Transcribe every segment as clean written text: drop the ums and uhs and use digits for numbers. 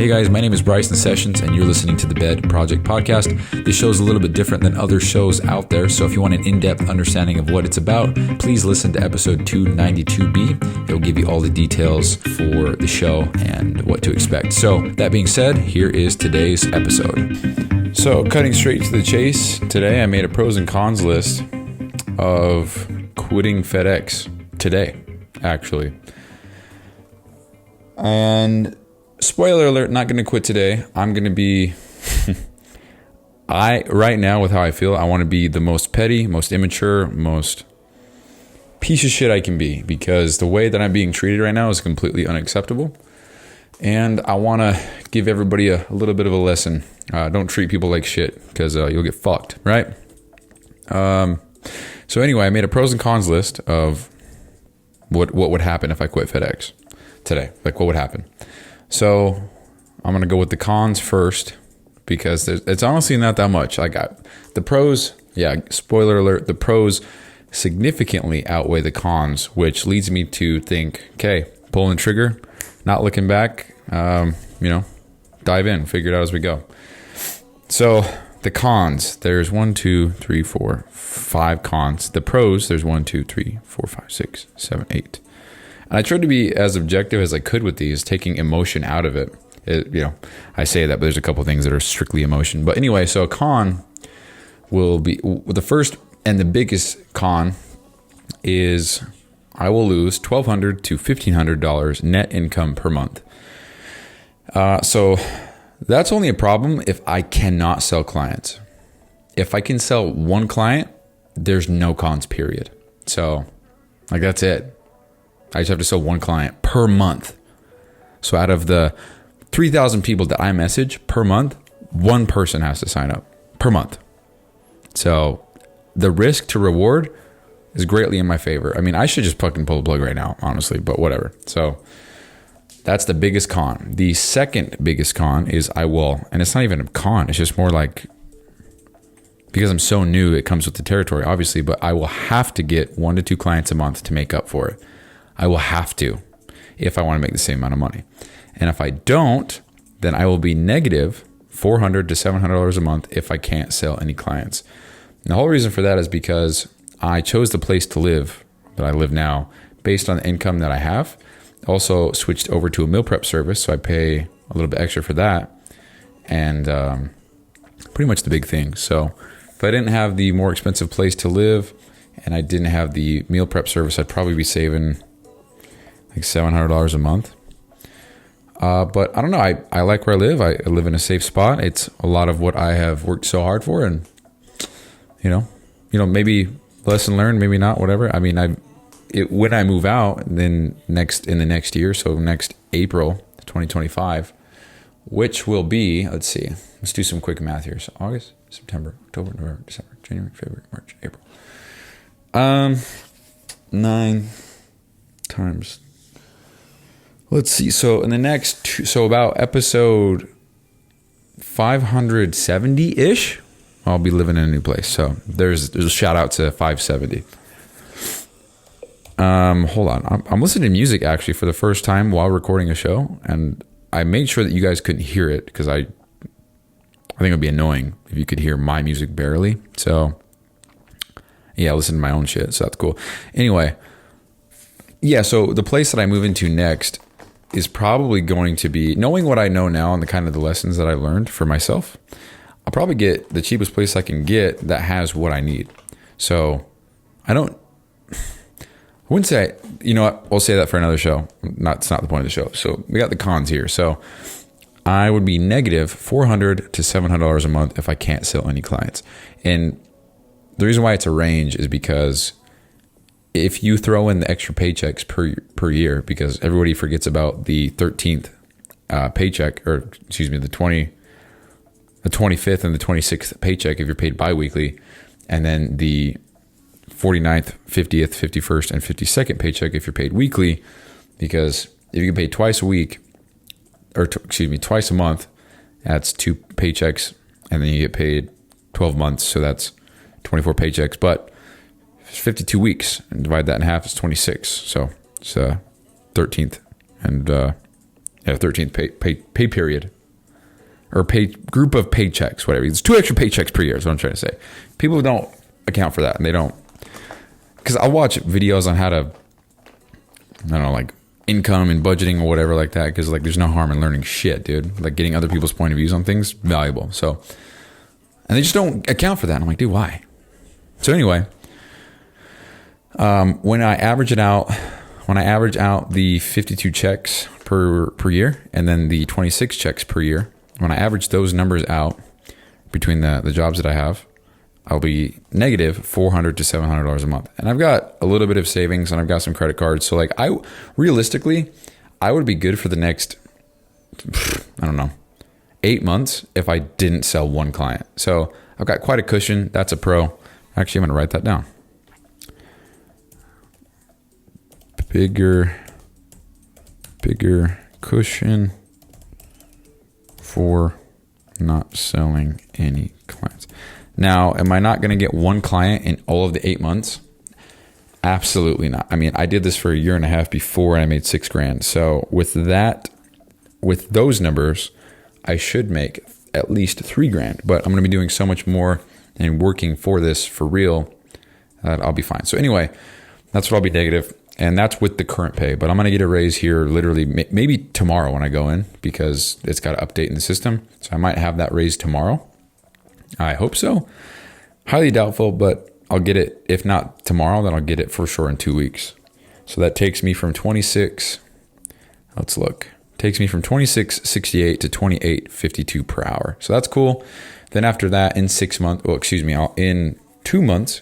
Hey guys, my name is Bryson Sessions and you're listening to the Bed Project Podcast. This show is a little bit different than other shows out there, so if you want an in-depth understanding of what it's about, please listen to episode 292B. It'll give you all the details for the show and what to expect. So that being said, here is today's episode. So cutting straight to the chase, today I made a pros and cons list of quitting FedEx today, actually. And spoiler alert, not going to quit today. I'm going to be, right now with how I feel, I want to be the most petty, most immature, most piece of shit I can be, because the way that I'm being treated right now is completely unacceptable. And I want to give everybody a little bit of a lesson. Don't treat people like shit, because you'll get fucked, right? So anyway, I made a pros and cons list of what would happen if I quit FedEx today. Like, what would happen? So I'm going to go with the cons first, because it's honestly not that much. I got the pros. Yeah, spoiler alert, the pros significantly outweigh the cons, which leads me to think, okay, pulling the trigger, not looking back, dive in, figure it out as we go. So the cons, there's 5 cons. The pros, there's 1, 2, 3, 4, 5, 6, 7, 8. And I tried to be as objective as I could with these, taking emotion out of it. I say that, but there's a couple things that are strictly emotion. But anyway, so a con will be, the first and the biggest con is I will lose $1,200 to $1,500 net income per month. So that's only a problem if I cannot sell clients. If I can sell one client, there's no cons, period. So like, that's it. I just have to sell one client per month. So out of the 3,000 people that I message per month, one person has to sign up per month. So the risk to reward is greatly in my favor. I mean, I should just fucking pull the plug right now, honestly, but whatever. So that's the biggest con. The second biggest con is and it's not even a con, it's just more like, because I'm so new, it comes with the territory, obviously, but I will have to get 1 to 2 clients a month to make up for it. I will have to, if I want to make the same amount of money. And if I don't, then I will be negative $400 to $700 a month if I can't sell any clients. And the whole reason for that is because I chose the place to live that I live now based on the income that I have. Also switched over to a meal prep service, so I pay a little bit extra for that. And pretty much the big thing. So if I didn't have the more expensive place to live and I didn't have the meal prep service, I'd probably be saving like $700 a month. But I don't know. I like where I live. I live in a safe spot. It's a lot of what I have worked so hard for, and maybe lesson learned, maybe not, whatever. I mean, when I move out, then in the next year, so next April 2025, which will be, let's do some quick math here. So August, September, October, November, December, January, February, March, April. 9 times. Let's see. So in the next so about episode 570-ish, I'll be living in a new place. So there's a shout out to 570. Hold on. I'm listening to music actually for the first time while recording a show, and I made sure that you guys couldn't hear it, because I think it would be annoying if you could hear my music barely. So yeah, I listen to my own shit, so that's cool. Anyway, yeah, so the place that I move into next is probably going to be, knowing what I know now and the kind of the lessons that I learned for myself, I'll probably get the cheapest place I can get that has what I need. So I wouldn't say, I'll say that for another show. It's not the point of the show. So we got the cons here. So I would be negative $400 to $700 a month if I can't sell any clients. And the reason why it's a range is because if you throw in the extra paychecks per year, because everybody forgets about the 13th paycheck, or excuse me, the 25th and the 26th paycheck if you're paid biweekly, and then the 49th, 50th, 51st, and 52nd paycheck if you're paid weekly, because if you get paid twice a week, twice a month, that's 2 paychecks, and then you get paid 12 months, so that's 24 paychecks. But 52 weeks, and divide that in half, it's 26. So it's 13th and Yeah, 13th pay period. Or pay group of paychecks, whatever. It's 2 extra paychecks per year is what I'm trying to say. People don't account for that, and they don't. Because I'll watch videos on how to, I don't know, like income and budgeting or whatever like that, because like there's no harm in learning shit, dude. Like getting other people's point of views on things, valuable. So, and they just don't account for that. I'm like, dude, why? So anyway, when I average out the 52 checks per year and then the 26 checks per year, when I average those numbers out between the jobs that I have, I'll be negative $400 to $700 a month. And I've got a little bit of savings and I've got some credit cards. So like realistically, I would be good for the next, I don't know, 8 months if I didn't sell one client. So I've got quite a cushion. That's a pro. Actually, I'm going to write that down. Bigger cushion for not selling any clients. Now, am I not going to get one client in all of the 8 months? Absolutely not. I mean, I did this for a year and a half before I made $6,000. So with those numbers, I should make at least $3,000. But I'm going to be doing so much more and working for this for real that I'll be fine. So anyway, that's what I'll be negative. And that's with the current pay. But I'm going to get a raise here literally maybe tomorrow when I go in, because it's got to update in the system. So I might have that raise tomorrow. I hope so. Highly doubtful, but I'll get it. If not tomorrow, then I'll get it for sure in 2 weeks. So that takes me from 26. Let's look. Takes me from 26.68 to 28.52 per hour. So that's cool. Then after that, in 6 months, in 2 months,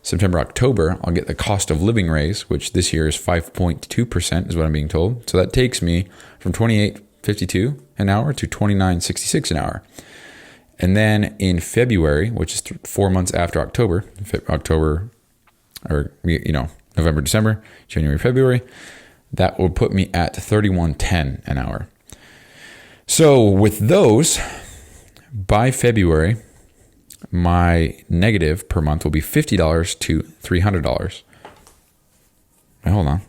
September, October, I'll get the cost of living raise, which this year is 5.2% is what I'm being told. So that takes me from 28.52 an hour to 29.66 an hour. And then in February, which is 4 months after October, November, December, January, February, that will put me at 31.10 an hour. So with those, by February, my negative per month will be $50 to $300. Wait, hold on.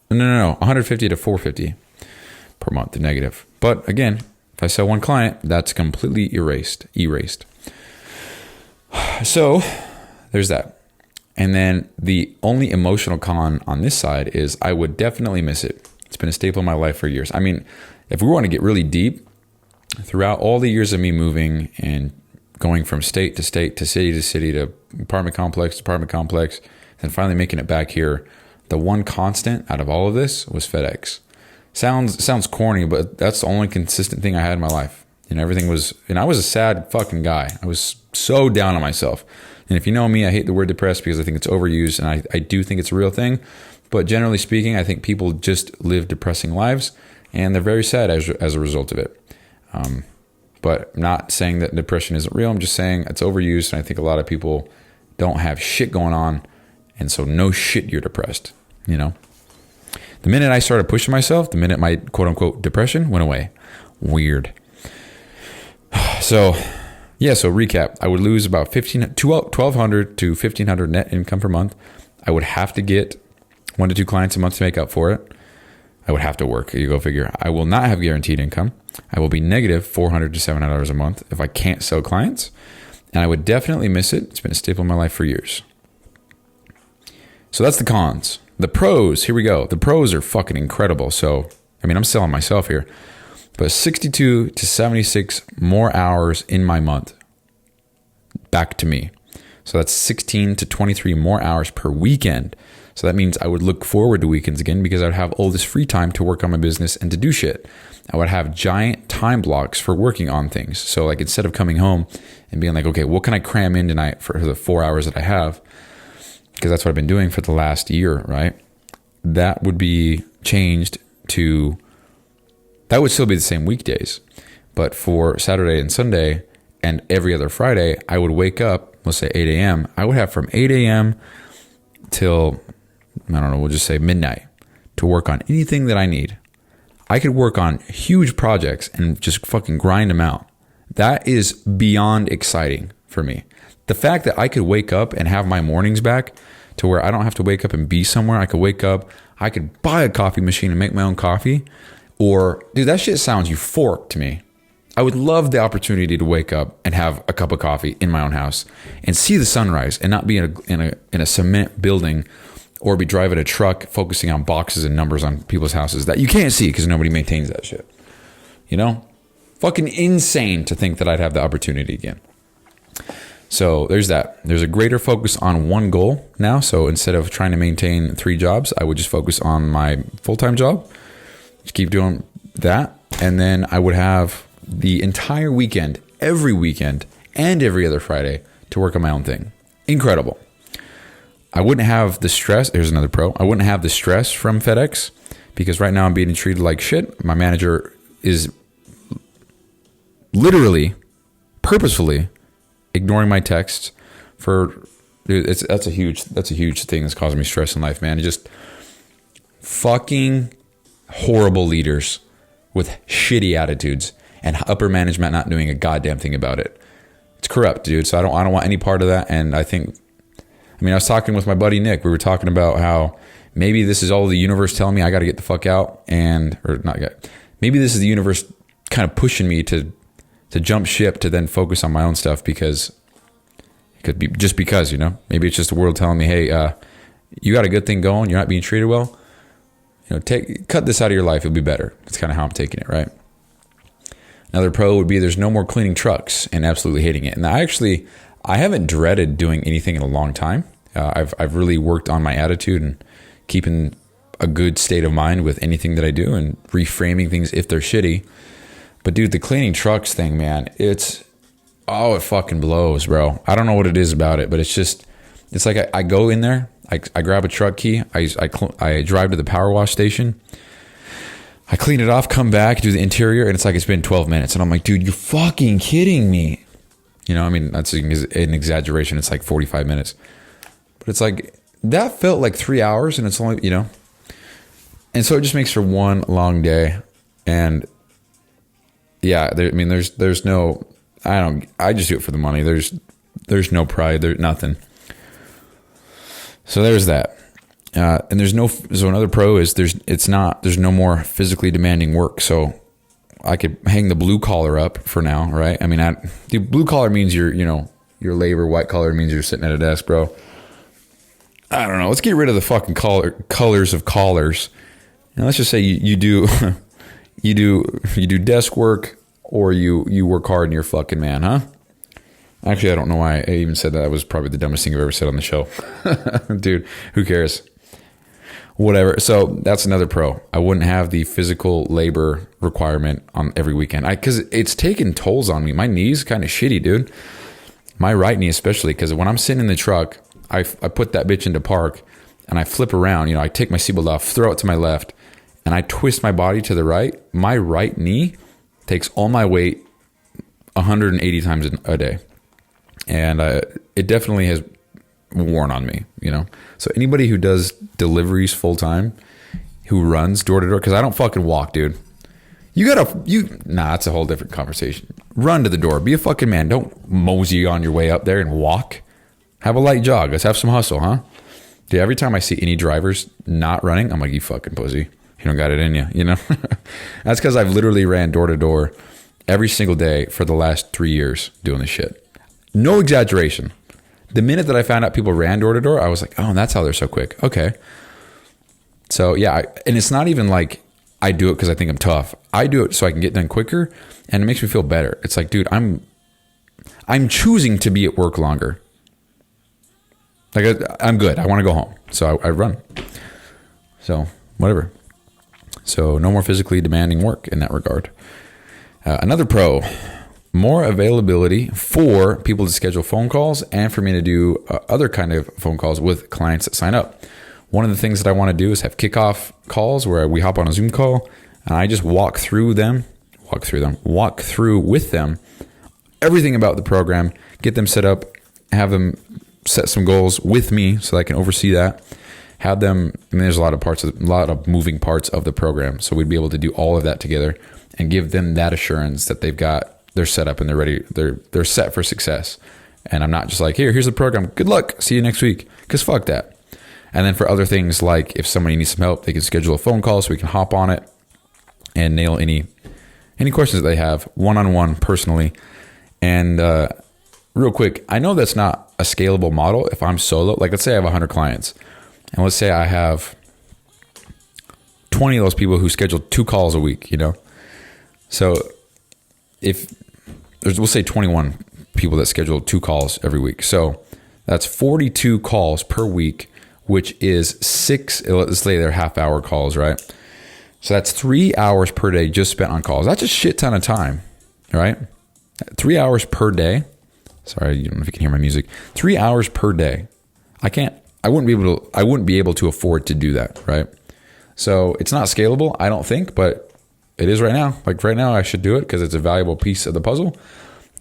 No. 150 to 450 per month, the negative. But again, if I sell one client, that's completely erased. So there's that. And then the only emotional con on this side is I would definitely miss it. It's been a staple in my life for years. I mean, if we want to get really deep, throughout all the years of me moving and going from state to state to city to apartment complex, and finally making it back here, the one constant out of all of this was FedEx. Sounds corny, but that's the only consistent thing I had in my life. And everything was, and I was a sad fucking guy. I was so down on myself. And if you know me, I hate the word depressed because I think it's overused, and I do think it's a real thing. But generally speaking, I think people just live depressing lives, and they're very sad as a result of it. But I'm not saying that depression isn't real. I'm just saying it's overused, and I think a lot of people don't have shit going on, and so no shit you're depressed, you know? The minute I started pushing myself, the minute my quote-unquote depression went away. Weird. So recap. I would lose about $1,200 to $1,500 net income per month. I would have to get 1 to 2 clients a month to make up for it. I would have to work. You go figure. I will not have guaranteed income. I will be negative $400 to $700 a month if I can't sell clients. And I would definitely miss it. It's been a staple in my life for years. So that's the cons. The pros, here we go. The pros are fucking incredible. So, I mean, I'm selling myself here. But 62 to 76 more hours in my month back to me. So that's 16 to 23 more hours per weekend. So that means I would look forward to weekends again because I would have all this free time to work on my business and to do shit. I would have giant time blocks for working on things. So like instead of coming home and being like, okay, what can I cram in tonight for the 4 hours that I have? Because that's what I've been doing for the last year, right? That would be changed to, that would still be the same weekdays. But for Saturday and Sunday and every other Friday, I would wake up, let's say 8 a.m. I would have from 8 a.m. till, I don't know, we'll just say midnight to work on anything that I need. I could work on huge projects and just fucking grind them out. That is beyond exciting for me. The fact that I could wake up and have my mornings back to where I don't have to wake up and be somewhere. I could wake up, I could buy a coffee machine and make my own coffee. Or, dude, that shit sounds euphoric to me. I would love the opportunity to wake up and have a cup of coffee in my own house and see the sunrise and not be in a cement building or be driving a truck focusing on boxes and numbers on people's houses that you can't see because nobody maintains that shit. You know? Fucking insane to think that I'd have the opportunity again. So there's that. There's a greater focus on one goal now. So instead of trying to maintain 3 jobs, I would just focus on my full-time job. Just keep doing that. And then I would have the entire weekend, every weekend, and every other Friday to work on my own thing. Incredible. I wouldn't have the stress. Here's another pro. I wouldn't have the stress from FedEx because right now I'm being treated like shit. My manager is literally, purposefully ignoring my texts for, dude, that's a huge thing that's causing me stress in life, man. It's just fucking horrible leaders with shitty attitudes and upper management not doing a goddamn thing about it. It's corrupt, dude. So I don't want any part of that. And I was talking with my buddy Nick. We were talking about how maybe this is all the universe telling me I got to get the fuck out, maybe this is the universe kind of pushing me to jump ship to then focus on my own stuff because it could be just because, you know, maybe it's just the world telling me, hey, you got a good thing going. You're not being treated well. You know, cut this out of your life. It'll be better. That's kind of how I'm taking it, right? Another pro would be there's no more cleaning trucks and absolutely hating it. And I haven't dreaded doing anything in a long time. I've really worked on my attitude and keeping a good state of mind with anything that I do and reframing things if they're shitty. But dude, the cleaning trucks thing, man, it fucking blows, bro. I don't know what it is about it, but it's like I go in there, I grab a truck key, I drive to the power wash station, I clean it off, come back, do the interior, and it's like it's been 12 minutes. And I'm like, dude, you're fucking kidding me. You know, I mean, that's an exaggeration. It's like 45 minutes. But it's like, that felt like 3 hours, and it's only, you know. And so it just makes for one long day. And yeah, there's no, I just do it for the money. There's no pride, there's nothing. So there's that. And so another pro is there's no more physically demanding work. So I could hang the blue collar up for now, right? I mean, blue collar means you're labor. White collar means you're sitting at a desk, bro. I don't know. Let's get rid of the fucking colors of collars. And let's just say you do you do desk work or you work hard and you're a fucking man, huh? Actually, I don't know why I even said that. That was probably the dumbest thing I've ever said on the show. Dude, who cares? Whatever. So that's another pro. I wouldn't have the physical labor requirement on every weekend. Because it's taken tolls on me. My knee's kind of shitty, dude. My right knee especially, because when I'm sitting in the truck, I put that bitch into park and I flip around. You know, I take my seatbelt off, throw it to my left, and I twist my body to the right. My right knee takes all my weight 180 times a day. And it definitely has worn on me, you know. So anybody who does deliveries full time, who runs door to door, because I don't fucking walk, dude. That's a whole different conversation. Run to the door. Be a fucking man. Don't mosey on your way up there and walk. Have a light jog. Let's have some hustle, huh? Dude, every time I see any drivers not running, I'm like, you fucking pussy. You don't got it in you, you know? That's because I've literally ran door to door every single day for the last 3 years doing this shit. No exaggeration. The minute that I found out people ran door to door, I was like, oh, that's how they're so quick. Okay. So yeah, and it's not even like I do it because I think I'm tough. I do it so I can get done quicker, and it makes me feel better. It's like, dude, I'm choosing to be at work longer. Like I'm good. I want to go home, so I run. So whatever. So no more physically demanding work in that regard. Another pro. More availability for people to schedule phone calls and for me to do other kind of phone calls with clients that sign up. One of the things that I want to do is have kickoff calls where we hop on a Zoom call and I just walk through with them everything about the program, get them set up, have them set some goals with me so I can oversee that. Have them, there's a lot of moving parts of the program. So we'd be able to do all of that together and give them that assurance that they're set up and they're ready. They're set for success. And I'm not just like, here's the program. Good luck. See you next week. Because fuck that. And then for other things, like if somebody needs some help, they can schedule a phone call so we can hop on it and nail any questions that they have one-on-one personally. And real quick, I know that's not a scalable model if I'm solo. Like, let's say I have 100 clients, and let's say I have 20 of those people who schedule 2 calls a week, you know? So if there's, we'll say 21 people that schedule 2 calls every week. So that's 42 calls per week, which is 6, let's say they're half-hour calls, right? So that's 3 hours per day just spent on calls. That's a shit ton of time, right? 3 hours per day. Sorry, I don't know if you can hear my music. 3 hours per day. I wouldn't be able to afford to do that, right? So it's not scalable, I don't think, but it is right now. Like right now I should do it because it's a valuable piece of the puzzle.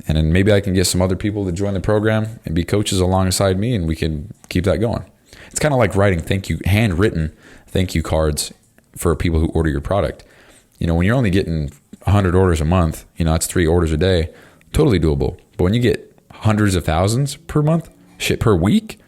And then maybe I can get some other people to join the program and be coaches alongside me, and we can keep that going. It's kind of like writing handwritten thank you cards for people who order your product. You know, when you're only getting 100 orders a month, you know, that's 3 orders a day, totally doable. But when you get hundreds of thousands per month, per week,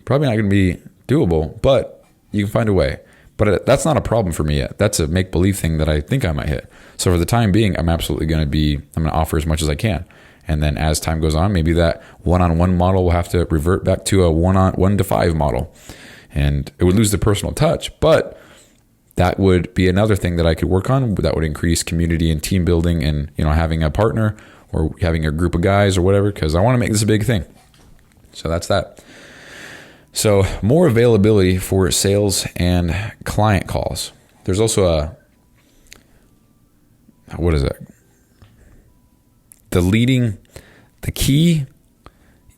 probably not going to be doable, but you can find a way. But that's not a problem for me yet. That's a make-believe thing that I think I might hit. So for the time being, I'm absolutely going to offer as much as I can. And then as time goes on, maybe that one-on-one model will have to revert back to a 1-to-5 model. And it would lose the personal touch, but that would be another thing that I could work on that would increase community and team building and, you know, having a partner or having a group of guys or whatever, because I want to make this a big thing. So that's that. So more availability for sales and client calls. There's also what is it? The key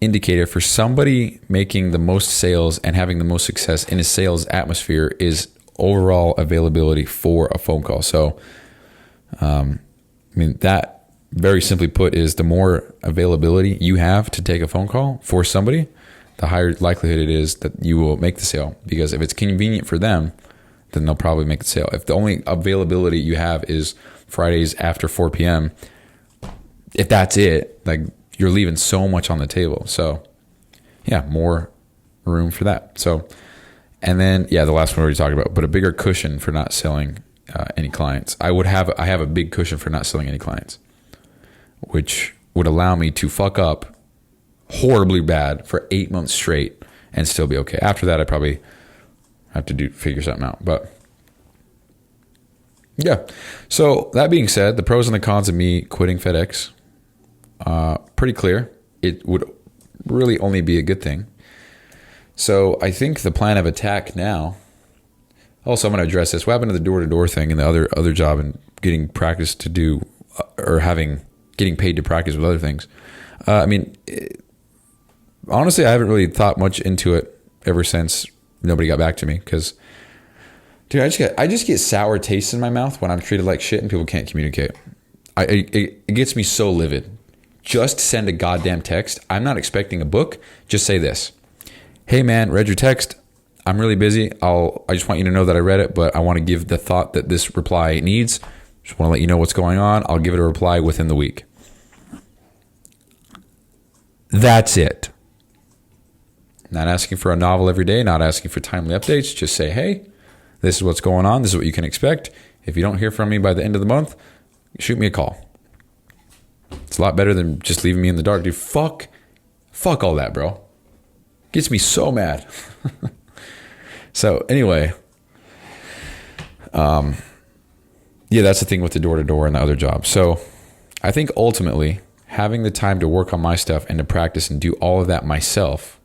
indicator for somebody making the most sales and having the most success in a sales atmosphere is overall availability for a phone call. So, that very simply put is the more availability you have to take a phone call for somebody, the higher likelihood it is that you will make the sale. Because if it's convenient for them, then they'll probably make the sale. If the only availability you have is Fridays after 4 p.m., if that's it, like you're leaving so much on the table. So yeah, more room for that. So, and then, the last one we already talked about, but a bigger cushion for not selling any clients. I have a big cushion for not selling any clients, which would allow me to fuck up horribly bad for 8 months straight and still be okay. After that, I probably have to figure something out. But yeah. So that being said, the pros and the cons of me quitting FedEx, pretty clear. It would really only be a good thing. So I think the plan of attack now. Also, I'm going to address this. What happened to the door-to-door thing and the other job and getting practice to do or getting paid to practice with other things? Honestly, I haven't really thought much into it ever since nobody got back to me. Because, dude, I just get sour tastes in my mouth when I'm treated like shit and people can't communicate. It gets me so livid. Just send a goddamn text. I'm not expecting a book. Just say this. Hey man, read your text. I'm really busy. I just want you to know that I read it, but I want to give the thought that this reply needs. Just want to let you know what's going on. I'll give it a reply within the week. That's it. Not asking for a novel every day, not asking for timely updates. Just say, hey, this is what's going on. This is what you can expect. If you don't hear from me by the end of the month, shoot me a call. It's a lot better than just leaving me in the dark. Dude, fuck all that, bro. Gets me so mad. So anyway, that's the thing with the door-to-door and the other job. So I think ultimately having the time to work on my stuff and to practice and do all of that myself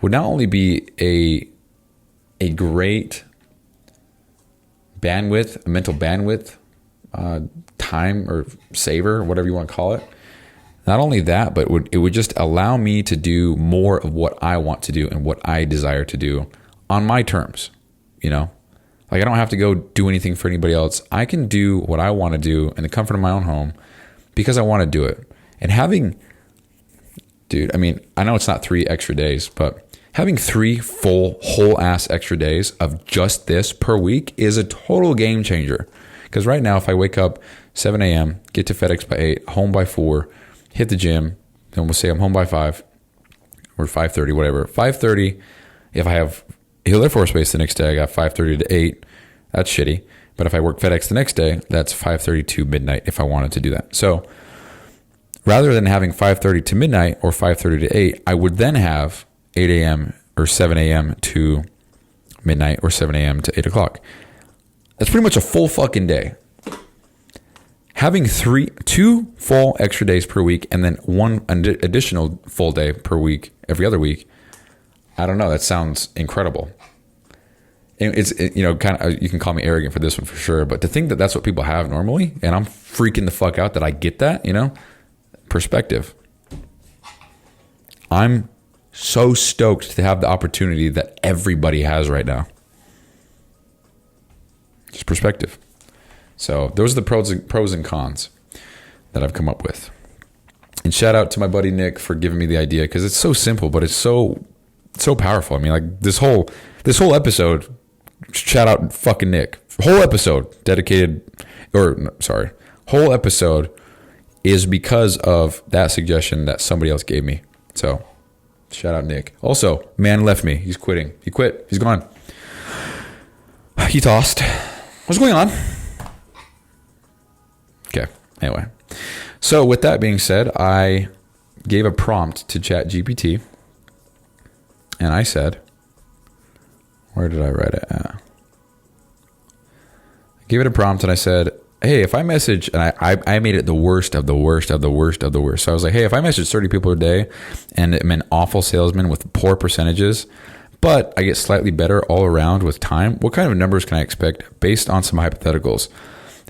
would not only be a great bandwidth, a mental bandwidth, time or saver, whatever you want to call it. Not only that, but it would just allow me to do more of what I want to do and what I desire to do on my terms, you know? Like I don't have to go do anything for anybody else. I can do what I want to do in the comfort of my own home because I want to do it. And I know it's not 3 extra days, but having 3 full whole ass extra days of just this per week is a total game changer. Because right now, if I wake up 7 a.m., get to FedEx by 8, home by 4, hit the gym, then we'll say I'm home by 5 or 5:30, whatever. 5:30, if Hill Air Force Base the next day, I got 5:30 to 8. That's shitty. But if I work FedEx the next day, that's 5:30 to midnight if I wanted to do that. So rather than having 5:30 to midnight or 5:30 to 8, I would then have 8 a.m. or 7 a.m. to midnight or 7 a.m. to 8 o'clock. That's pretty much a full fucking day. Having 2 full extra days per week and then 1 additional full day per week every other week, I don't know. That sounds incredible. It's kind of, you can call me arrogant for this one for sure, but to think that that's what people have normally, and I'm freaking the fuck out that I get that, perspective. I'm so stoked to have the opportunity that everybody has right now. Just perspective. So those are the pros and cons that I've come up with. And shout out to my buddy Nick for giving me the idea, because it's so simple, but it's so powerful. I mean, like this whole episode, shout out fucking Nick. Whole episode whole episode is because of that suggestion that somebody else gave me. So shout out Nick. Also, man left me. He's quitting. He quit. He's gone. He tossed. What's going on? Okay. Anyway. So with that being said, I gave a prompt to ChatGPT, and I said, where did I write it at? I gave it a prompt and I said, hey, if I message, and I made it the worst of the worst of the worst of the worst. So I was like, hey, if I message 30 people a day and I'm an awful salesman with poor percentages, but I get slightly better all around with time, what kind of numbers can I expect based on some hypotheticals?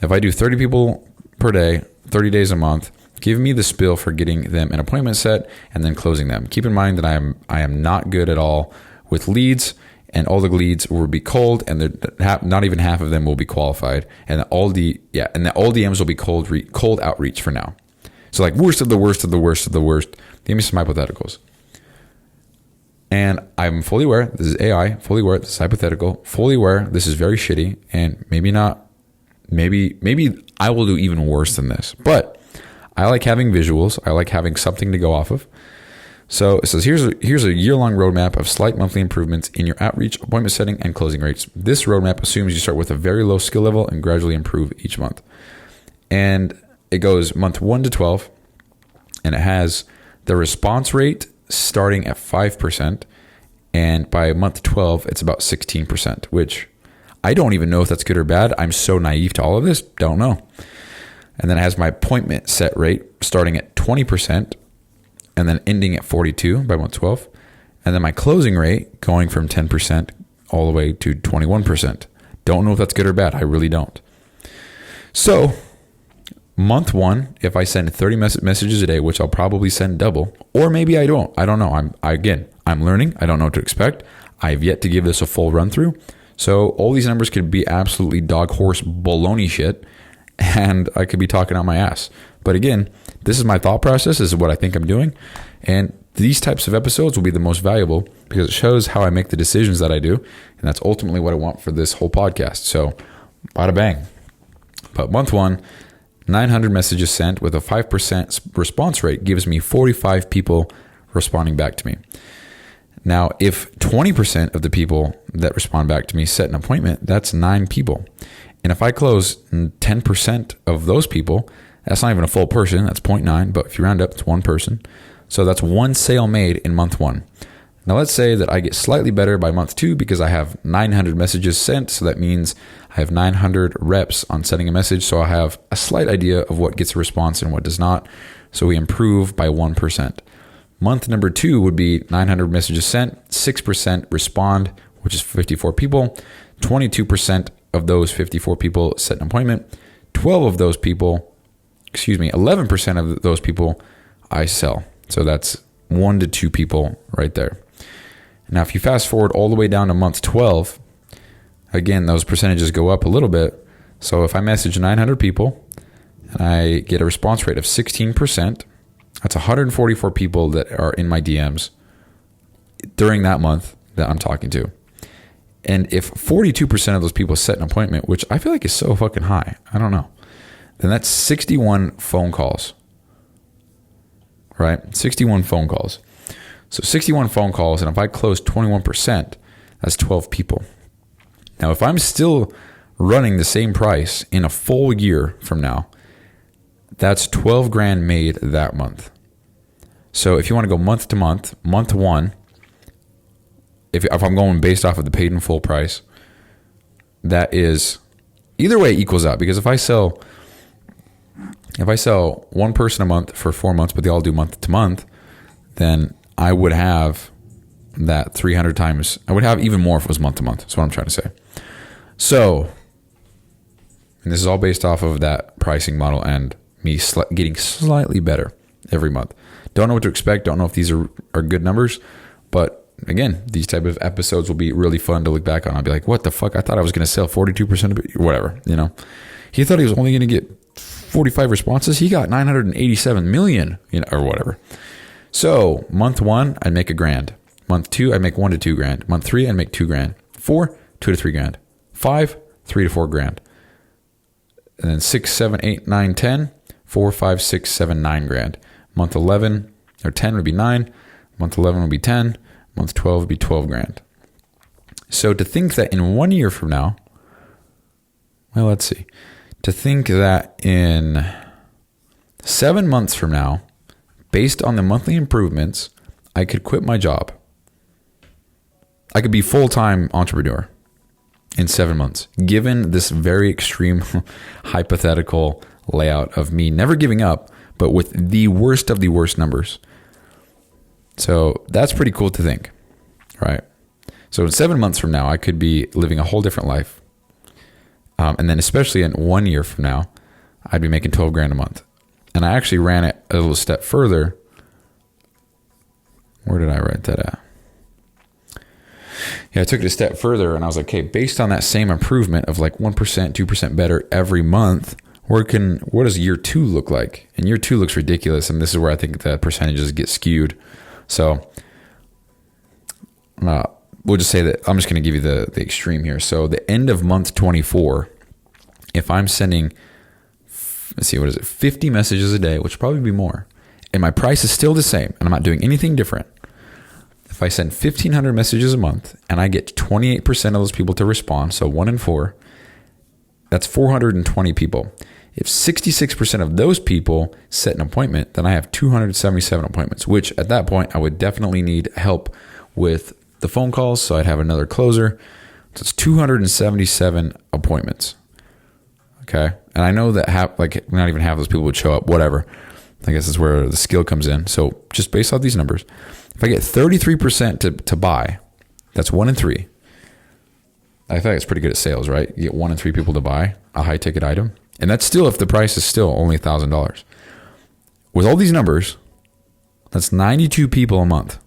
If I do 30 people per day, 30 days a month, give me the spiel for getting them an appointment set and then closing them. Keep in mind that I am not good at all with leads, and all the leads will be cold, and not even half of them will be qualified, and all DMs will be cold outreach for now. So like worst of the worst of the worst of the worst. Give me some hypotheticals. And I'm fully aware this is AI, fully aware this is hypothetical, fully aware this is very shitty, and maybe I will do even worse than this. But I like having visuals. I like having something to go off of. So it says, here's a year-long roadmap of slight monthly improvements in your outreach, appointment setting, and closing rates. This roadmap assumes you start with a very low skill level and gradually improve each month. And it goes month 1 to 12, and it has the response rate starting at 5%, and by month 12, it's about 16%, which I don't even know if that's good or bad. I'm so naive to all of this, don't know. And then it has my appointment set rate starting at 20%, and then ending at 42 by month 12. And then my closing rate going from 10% all the way to 21%. Don't know if that's good or bad. I really don't. So month 1, if I send 30 messages a day, which I'll probably send double, or maybe I don't. I don't know. I'm learning. I don't know what to expect. I've yet to give this a full run through. So all these numbers could be absolutely dog horse baloney shit, and I could be talking out my ass. But again, this is my thought process. This is what I think I'm doing. And these types of episodes will be the most valuable because it shows how I make the decisions that I do. And that's ultimately what I want for this whole podcast. So bada bang. But month 1, 900 messages sent with a 5% response rate gives me 45 people responding back to me. Now, if 20% of the people that respond back to me set an appointment, that's 9 people. And if I close 10% of those people, that's not even a full person. That's 0.9. But if you round up, it's 1 person. So that's 1 sale made in month 1. Now let's say that I get slightly better by month 2 because I have 900 messages sent. So that means I have 900 reps on sending a message. So I have a slight idea of what gets a response and what does not. So we improve by 1%. Month number 2 would be 900 messages sent, 6% respond, which is 54 people. 22% of those 54 people set an appointment. 11% of those people I sell. So that's 1 to 2 people right there. Now, if you fast forward all the way down to month 12, again, those percentages go up a little bit. So if I message 900 people and I get a response rate of 16%, that's 144 people that are in my DMs during that month that I'm talking to. And if 42% of those people set an appointment, which I feel like is so fucking high, I don't know, then that's 61 phone calls, right? 61 phone calls. So 61 phone calls, and if I close 21%, That's 12 people. Now, if I'm still running the same price in a full year from now, that's 12 grand made that month. So if you want to go month to month, month one, if I'm going based off of the paid in full price, that is either way equals out, because if I sell one person a month for 4 months, but they all do month to month, then I would have that 300 times. I would have even more if it was month to month. That's what I'm trying to say. So, and this is all based off of that pricing model and me getting slightly better every month. Don't know what to expect. Don't know if these are good numbers, but again, these type of episodes will be really fun to look back on. I'll be like, what the fuck? I thought I was going to sell 42% of it, whatever, you know. He thought he was only going to get 45 responses. He got 987 million, you know, or whatever. So month one, I'd make $1,000. Month two, I'd make $1 to $2 grand. Month three, I'd make $2 grand. 4, $2 to $3 grand. 5, $3 to $4 grand. And then 6, 7, 8, 9, 10, 4, 5, 6, 7, 9 grand. Month 11 or 10 would be 9. Month 11 would be 10. Month 12 would be 12 grand. So to think that in 1 year from now, well, let's see. To think that in 7 months from now, based on the monthly improvements, I could quit my job. I could be full-time entrepreneur in 7 months, given this very extreme hypothetical layout of me never giving up, but with the worst of the worst numbers. So that's pretty cool to think, right? So in 7 months from now, I could be living a whole different life. And then especially in 1 year from now, I'd be making 12 grand a month. And I actually ran it a little step further. Where did I write that at? Yeah, I took it a step further and I was like, okay, based on that same improvement of like 1%, 2% better every month, what does year 2 look like? And year 2 looks ridiculous. And this is where I think the percentages get skewed. So we'll just say that I'm just going to give you the extreme here. So the end of month 24, if I'm sending, let's see, 50 messages a day, which would probably be more, and my price is still the same, and I'm not doing anything different. If I send 1,500 messages a month and I get 28% of those people to respond, so 1 in 4, that's 420 people. If 66% of those people set an appointment, then I have 277 appointments, which at that point I would definitely need help with the phone calls. So I'd have another closer. So it's 277 appointments. Okay. And I know that not even half those people would show up, whatever. I guess that's where the skill comes in. So just based off these numbers, if I get 33% to buy, that's 1 in 3. I feel like it's pretty good at sales, right? You get 1 in 3 people to buy a high ticket item. And that's still if the price is still only $1,000. With all these numbers, that's 92 people a month.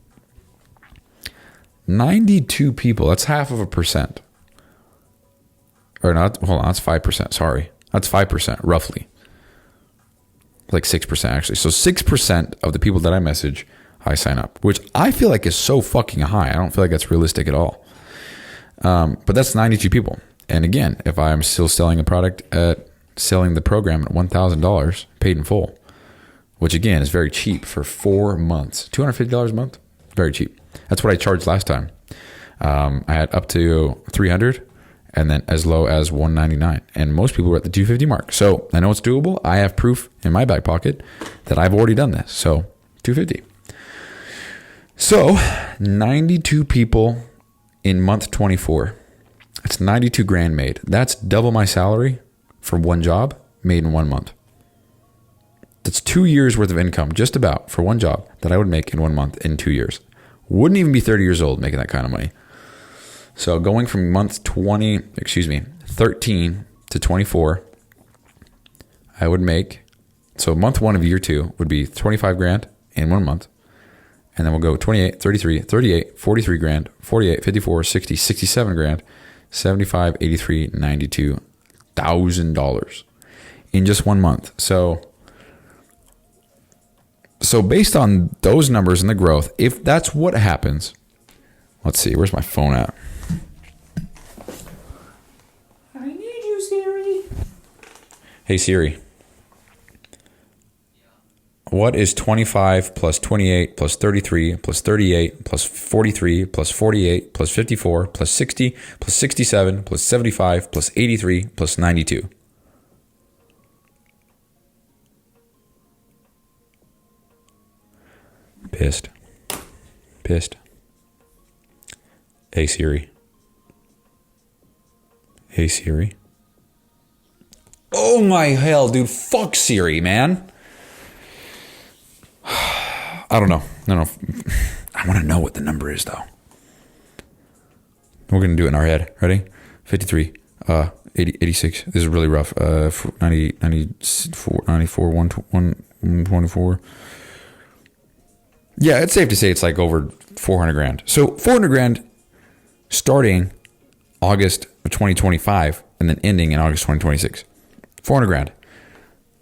92 people, that's half of a percent. Or not, hold on, that's 5%, sorry. That's 5%, roughly. Like 6% actually. So 6% of the people that I message, I sign up, which I feel like is so fucking high. I don't feel like that's realistic at all. But that's 92 people. And again, if I'm still selling a product selling the program at $1,000 paid in full, which again is very cheap for 4 months, $250 a month, very cheap. That's what I charged last time. I had up to 300 and then as low as 199, and most people were at the 250 mark. So I know it's doable. I have proof in my back pocket that I've already done this. So 250. So 92 people in month 24. That's 92 grand made. That's double my salary for one job made in 1 month. That's 2 years worth of income, just about, for one job that I would make in 1 month in 2 years. Wouldn't even be 30 years old making that kind of money. So going from month 13 to 24, I would make, so month 1 of year 2 would be 25 grand in 1 month. And then we'll go 28, 33, 38, 43 grand, 48, 54, 60, 67 grand, 75, 83, 92 $1,000 in just 1 month. So based on those numbers and the growth, if that's what happens, let's see, where's my phone at? I need you, Siri. Hey, Siri. What is 25 plus 28 plus 33 plus 38 plus 43 plus 48 plus 54 plus 60 plus 67 plus 75 plus 83 plus 92? Pissed. Hey Siri. Oh my hell, dude. Fuck Siri, man. I don't know. I want to know what the number is, though. We're going to do it in our head. Ready? 53, 80, 86. This is really rough. 90, 94, 124. Yeah, it's safe to say it's like over 400 grand. So 400 grand starting August of 2025 and then ending in August 2026. 400 grand.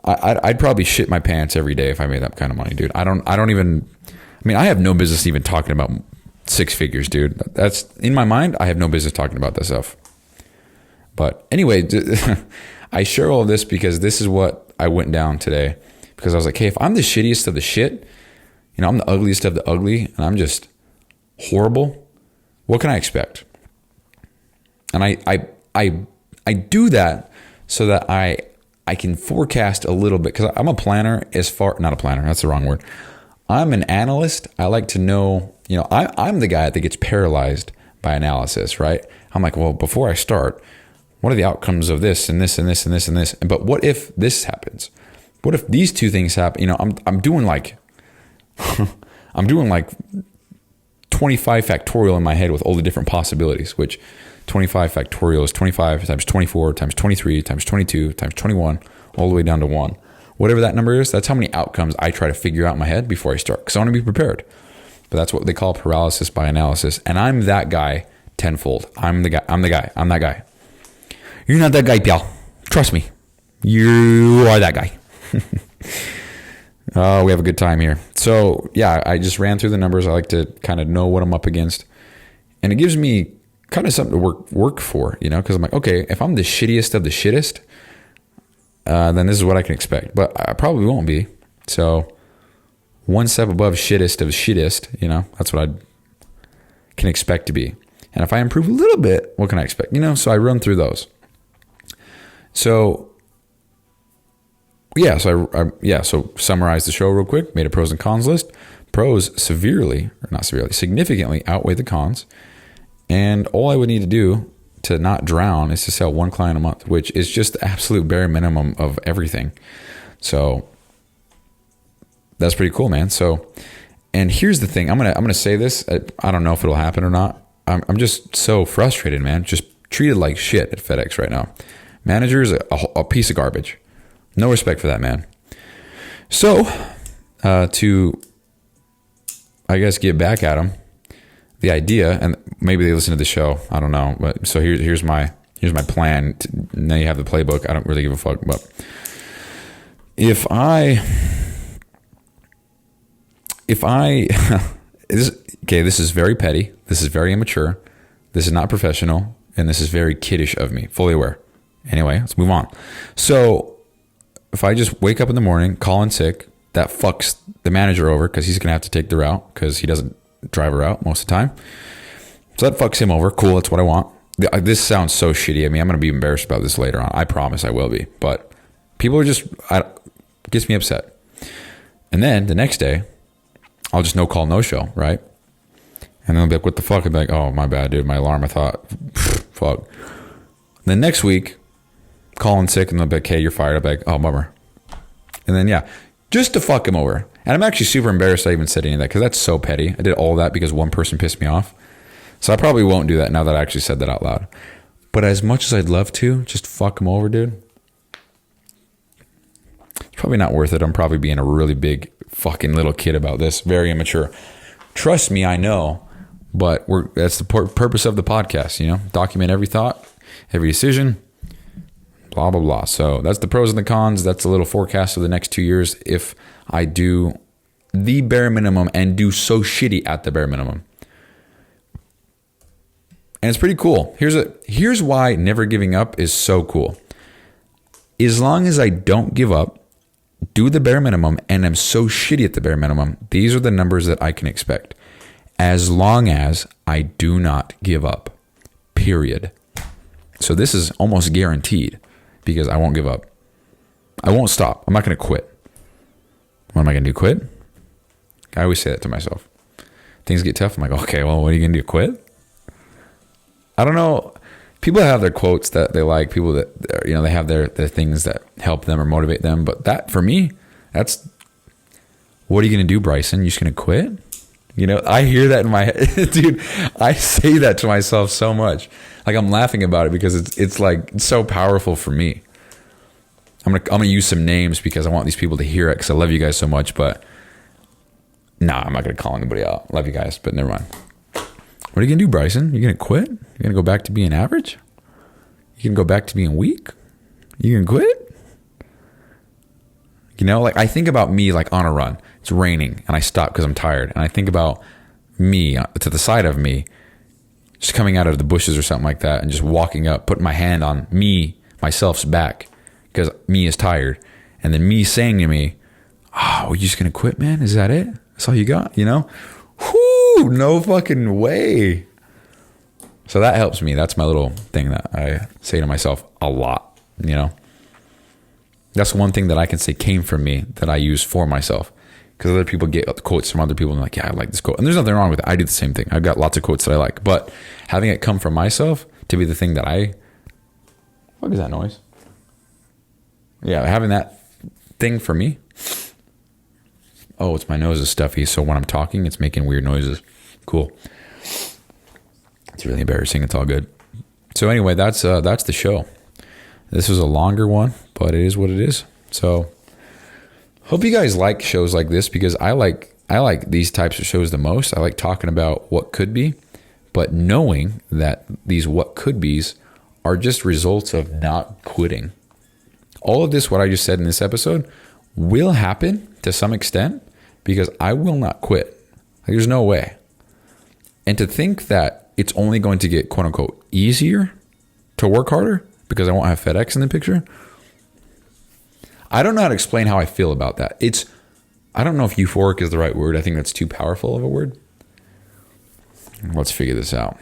I'd probably shit my pants every day if I made that kind of money, dude. I have no business even talking about six figures, dude. That's in my mind. I have no business talking about that stuff. But anyway, I share all of this because this is what I went down today. Because I was like, hey, if I'm the shittiest of the shit, I'm the ugliest of the ugly, and I'm just horrible, what can I expect? And I do that so that I can forecast a little bit, because I'm a planner not a planner, that's the wrong word. I'm an analyst. I like to know, I'm the guy that gets paralyzed by analysis, right? I'm like, well, before I start, what are the outcomes of this and this and this and this and this? But what if this happens? What if these two things happen? I'm doing like, I'm doing like 25 factorial in my head with all the different possibilities, which 25 factorial is 25 times 24 times 23 times 22 times 21, all the way down to 1. Whatever that number is, that's how many outcomes I try to figure out in my head before I start, because I want to be prepared. But that's what they call paralysis by analysis. And I'm that guy tenfold. I'm that guy. You're not that guy, pal. Trust me. You are that guy. Oh, we have a good time here. So, yeah, I just ran through the numbers. I like to kind of know what I'm up against. And it gives me kind of something to work for, because I'm like, okay, if I'm the shittiest of the shittest, then this is what I can expect. But I probably won't be. So, one step above shittest of shittest, that's what I can expect to be. And if I improve a little bit, what can I expect? So I run through those. So, yeah, so summarize the show real quick, made a pros and cons list. Pros significantly outweigh the cons. And all I would need to do to not drown is to sell one client a month, which is just the absolute bare minimum of everything. So that's pretty cool, man. So, and here's the thing, I'm gonna say this. I don't know if it'll happen or not. I'm just so frustrated, man. Just treated like shit at FedEx right now. Manager's a piece of garbage. No respect for that, man. So, to, I guess, get back at him, the idea, and maybe they listen to the show, I don't know. But so here's my plan. Now you have the playbook. I don't really give a fuck. But if I this is very petty. This is very immature. This is not professional, and this is very kiddish of me. Fully aware. Anyway, let's move on. So, if I just wake up in the morning, call in sick, that fucks the manager over because he's going to have to take the route because he doesn't drive a route most of the time. So that fucks him over. Cool, that's what I want. This sounds so shitty. I mean, I'm going to be embarrassed about this later on. I promise I will be. But people are just, it gets me upset. And then the next day, I'll just no call, no show, right? And then they'll be like, what the fuck? I'll be like, oh, my bad, dude. My alarm, I thought, fuck. Then next week, call in sick, and they'll be like, hey, you're fired. I'll be like, oh, bummer. And then, yeah, just to fuck him over. And I'm actually super embarrassed I even said any of that because that's so petty. I did all that because one person pissed me off. So I probably won't do that now that I actually said that out loud. But as much as I'd love to, just fuck him over, dude. It's probably not worth it. I'm probably being a really big fucking little kid about this. Very immature. Trust me, I know. But that's the purpose of the podcast, Document every thought, every decision, blah, blah, blah. So that's the pros and the cons. That's a little forecast of the next 2 years if I do the bare minimum and do so shitty at the bare minimum. And it's pretty cool. Here's why never giving up is so cool. As long as I don't give up, do the bare minimum and am so shitty at the bare minimum, these are the numbers that I can expect. As long as I do not give up. Period. So this is almost guaranteed because I won't give up. I won't stop. I'm not going to quit. What am I going to do? Quit? I always say that to myself. Things get tough. I'm like, okay, well, what are you going to do? Quit? I don't know. People have their quotes that they like. People that, they have their things that help them or motivate them. But that, for me, that's, what are you going to do, Bryson? You just going to quit? I hear that in my head. Dude, I say that to myself so much. Like, I'm laughing about it because it's like, it's so powerful for me. I'm gonna use some names because I want these people to hear it because I love you guys so much. But I'm not gonna call anybody out. Love you guys, but never mind. What are you gonna do, Bryson? You gonna quit? You gonna go back to being average? You gonna go back to being weak? You gonna quit? Like, I think about me like on a run. It's raining and I stop because I'm tired. And I think about me to the side of me, just coming out of the bushes or something like that and just walking up, putting my hand on myself's back because me is tired. And then me saying to me, oh, are you just going to quit, man? Is that it? That's all you got, Whoo, no fucking way. So that helps me. That's my little thing that I say to myself a lot, That's one thing that I can say came from me that I use for myself. Because other people get quotes from other people and they're like, yeah, I like this quote. And there's nothing wrong with it. I do the same thing. I've got lots of quotes that I like. But having it come from myself to be the thing that what is that noise? Yeah, having that thing for me. Oh, it's my nose is stuffy. So when I'm talking, it's making weird noises. Cool. It's really embarrassing. It's all good. So anyway, that's the show. This was a longer one, but it is what it is. So hope you guys like shows like this because I like these types of shows the most. I like talking about what could be, but knowing that these what could be's are just results of not quitting. All of this, what I just said in this episode, will happen to some extent because I will not quit. Like, there's no way. And to think that it's only going to get quote unquote easier to work harder because I won't have FedEx in the picture. I don't know how to explain how I feel about that. I don't know if euphoric is the right word. I think that's too powerful of a word. Let's figure this out.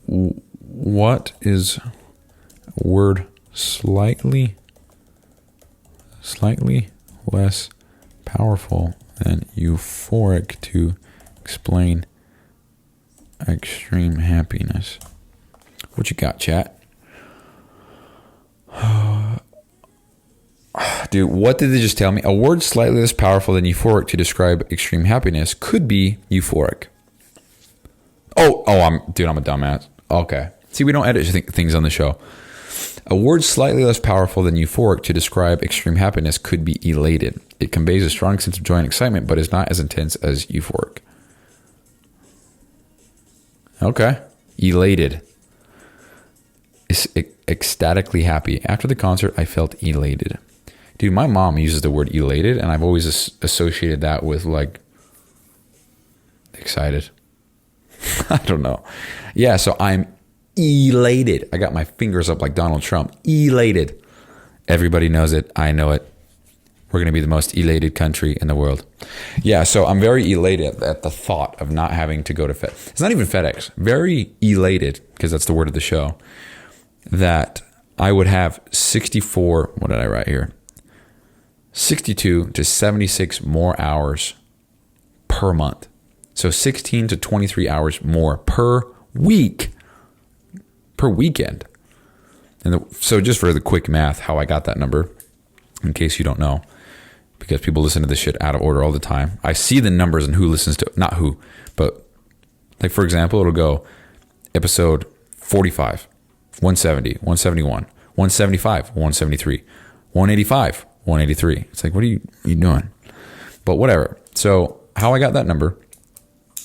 What is a word slightly less powerful than euphoric to explain extreme happiness? What you got, chat? Dude, what did they just tell me? A word slightly less powerful than euphoric to describe extreme happiness could be euphoric. I'm a dumbass. Okay. See, we don't edit things on the show. A word slightly less powerful than euphoric to describe extreme happiness could be elated. It conveys a strong sense of joy and excitement, but is not as intense as euphoric. Okay. Elated. Ecstatically happy. After the concert, I felt elated. Dude, my mom uses the word elated, and I've always associated that with like excited. I don't know. Yeah, so I'm elated. I got my fingers up like Donald Trump. Elated. Everybody knows it. I know it. We're going to be the most elated country in the world. Yeah, so I'm very elated at the thought of not having to go to FedEx. It's not even FedEx. Very elated, because that's the word of the show, that I would have 64, what did I write here? 62 to 76 more hours per month. So 16 to 23 hours more per week, per weekend. And so just for the quick math, how I got that number, in case you don't know, because people listen to this shit out of order all the time. I see the numbers and who listens to, not who, but like, for example, it'll go episode 45, 170, 171, 175, 173, 185, 183. It's like, what are you doing? But whatever. So how I got that number.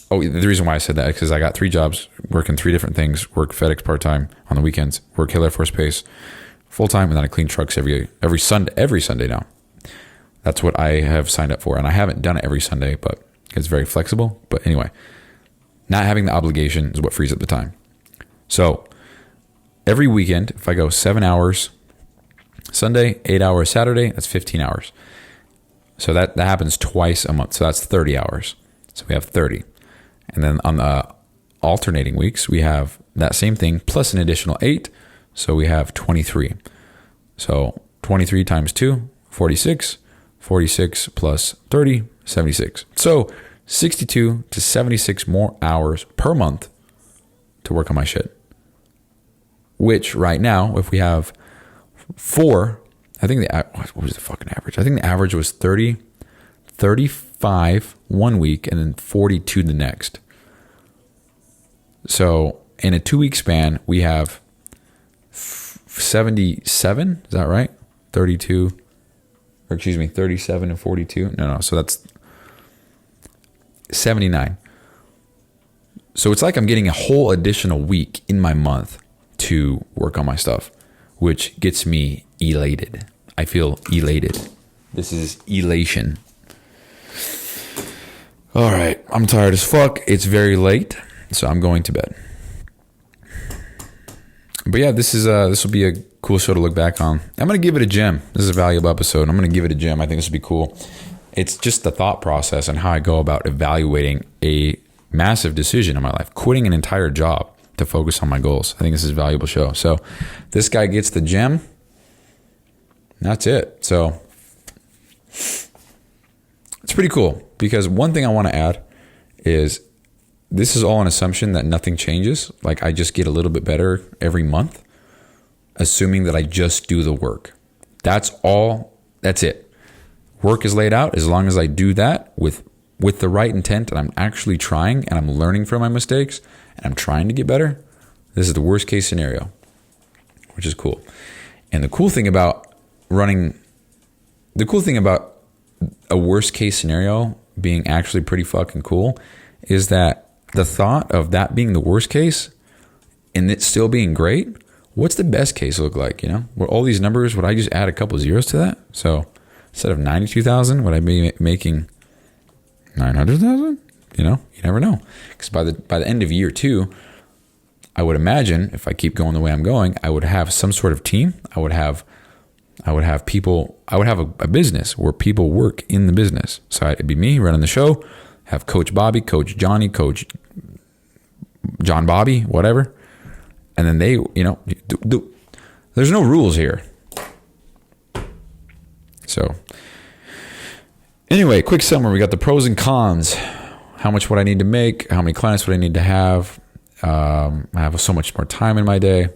Oh, the reason why I said that is because I got 3 jobs, working 3 different things, work FedEx part-time on the weekends, work Hill Air Force Base full-time, and then I clean trucks every Sunday now. That's what I have signed up for. And I haven't done it every Sunday, but it's very flexible. But anyway, not having the obligation is what frees up the time. So every weekend, if I go 7 hours Sunday, 8 hours Saturday, that's 15 hours. So that happens twice a month. So that's 30 hours. So we have 30. And then on the alternating weeks, we have that same thing plus an additional 8. So we have 23. So 23 times 2, 46. 46 plus 30, 76. So 62 to 76 more hours per month to work on my shit. Which right now, if we have 4, I think what was the fucking average? I think the average was 30, 35 one week and then 42 the next. So in a 2-week span, we have 77. Is that right? 37 and 42. No. So that's 79. So it's like I'm getting a whole additional week in my month to work on my stuff, which gets me elated. I feel elated. This is elation. All right. I'm tired as fuck. It's very late, so I'm going to bed. But yeah, this will be a cool show to look back on. I'm going to give it a gem. This is a valuable episode. I'm going to give it a gem. I think this will be cool. It's just the thought process and how I go about evaluating a massive decision in my life, quitting an entire job to focus on my goals. I think this is a valuable show. So this guy gets the gem. That's it. So it's pretty cool because one thing I want to add is this is all an assumption that nothing changes. Like I just get a little bit better every month, assuming that I just do the work. That's all. That's it. Work is laid out. As long as I do that with the right intent and I'm actually trying and I'm learning from my mistakes and I'm trying to get better, this is the worst case scenario, which is cool. And the cool thing about a worst case scenario being actually pretty fucking cool is that the thought of that being the worst case and it still being great, what's the best case look like? You know, where all these numbers, would I just add a couple zeros to that? So instead of 92,000, would I be making 900,000? You know, you never know. Because by the end of year 2, I would imagine if I keep going the way I'm going, I would have some sort of team. I would have people. I would have a business where people work in the business. So it'd be me running the show. Have Coach Bobby, Coach Johnny, Coach John Bobby, whatever. And then they, you know, there's no rules here. So anyway, quick summary. We got the pros and cons. How much would I need to make? How many clients would I need to have? I have so much more time in my day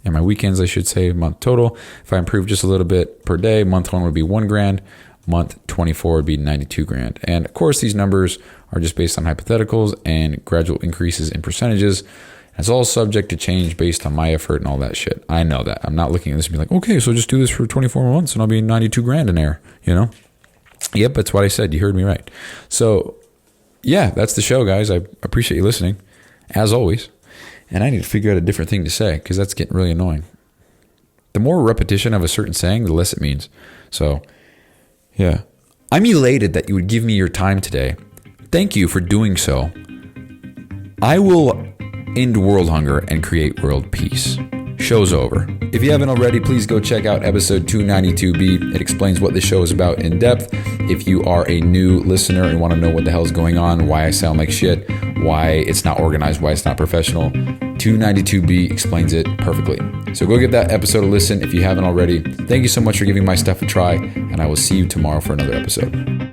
and my weekends, I should say, month total. If I improve just a little bit per day, month 1 would be $1,000. Month 24 would be $92,000. And of course, these numbers are just based on hypotheticals and gradual increases in percentages. It's all subject to change based on my effort and all that shit. I know that. I'm not looking at this and be like, okay, so just do this for 24 months and I'll be $92,000 in there, you know? Yep, that's what I said. You heard me right. So yeah, that's the show, guys. I appreciate you listening, as always. And I need to figure out a different thing to say because that's getting really annoying. The more repetition of a certain saying, the less it means. So yeah, I'm elated that you would give me your time today. Thank you for doing so. I will end world hunger and create world peace. Show's over. If you haven't already, please go check out episode 292B. It explains what the show is about in depth. If you are a new listener and want to know what the hell is going on, why I sound like shit, why it's not organized, why it's not professional, 292B explains it perfectly. So go give that episode a listen if you haven't already. Thank you so much for giving my stuff a try, and I will see you tomorrow for another episode.